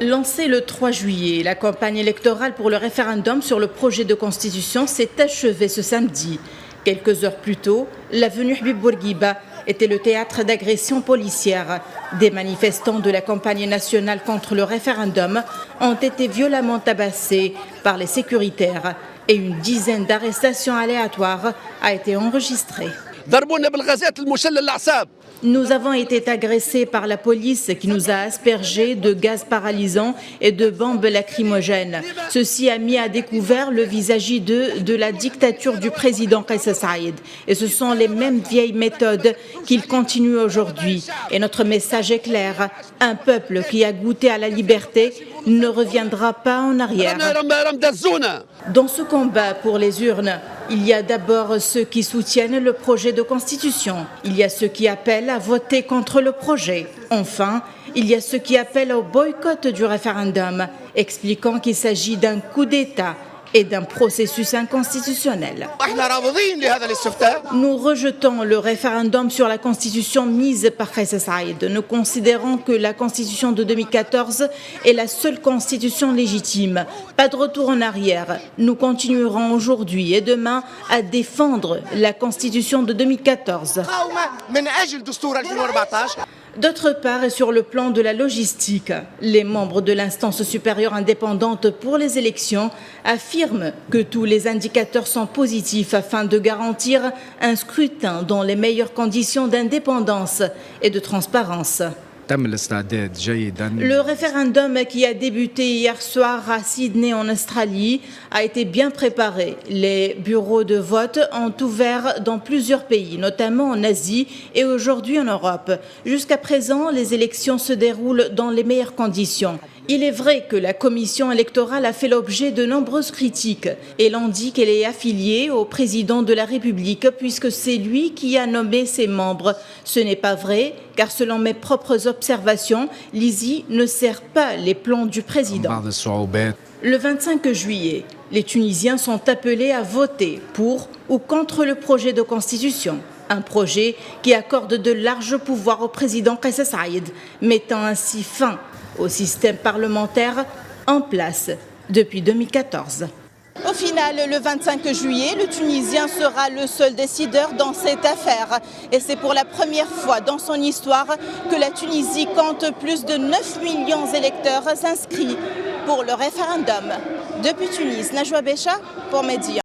Lancée le 3 juillet, la campagne électorale pour le référendum sur le projet de constitution s'est achevée ce samedi. Quelques heures plus tôt, l'avenue Habib Bourguiba était le théâtre d'agressions policières. Des manifestants de la campagne nationale contre le référendum ont été violemment tabassés par les sécuritaires et une dizaine d'arrestations aléatoires a été enregistrée. Nous avons été agressés par la police qui nous a aspergés de gaz paralysant et de bombes lacrymogènes. Ceci a mis à découvert le visage hideux de la dictature du président Kais Saïed. Et ce sont les mêmes vieilles méthodes qu'il continue aujourd'hui. Et notre message est clair. Un peuple qui a goûté à la liberté ne reviendra pas en arrière. Dans ce combat pour les urnes, il y a d'abord ceux qui soutiennent le projet de constitution. Il y a ceux qui appellent à voter contre le projet. Enfin, il y a ceux qui appellent au boycott du référendum, expliquant qu'il s'agit d'un coup d'État et d'un processus inconstitutionnel. Nous rejetons le référendum sur la constitution mise par Kais Saïed. Nous considérons que la constitution de 2014 est la seule constitution légitime. Pas de retour en arrière. Nous continuerons aujourd'hui et demain à défendre la constitution de 2014. D'autre part, et sur le plan de la logistique, les membres de l'instance supérieure indépendante pour les élections affirment que tous les indicateurs sont positifs afin de garantir un scrutin dans les meilleures conditions d'indépendance et de transparence. Le référendum qui a débuté hier soir à Sydney en Australie a été bien préparé. Les bureaux de vote ont ouvert dans plusieurs pays, notamment en Asie et aujourd'hui en Europe. Jusqu'à présent, les élections se déroulent dans les meilleures conditions. Il est vrai que la commission électorale a fait l'objet de nombreuses critiques et l'on dit qu'elle est affiliée au président de la République puisque c'est lui qui a nommé ses membres. Ce n'est pas vrai car selon mes propres observations, l'ISI ne sert pas les plans du président. Le 25 juillet, les Tunisiens sont appelés à voter pour ou contre le projet de constitution. Un projet qui accorde de larges pouvoirs au président Kais Saïed, mettant ainsi fin au système parlementaire en place depuis 2014. Au final, le 25 juillet, le Tunisien sera le seul décideur dans cette affaire. Et c'est pour la première fois dans son histoire que la Tunisie compte plus de 9 millions d'électeurs inscrits pour le référendum. Depuis Tunis, Najwa Becha pour Média.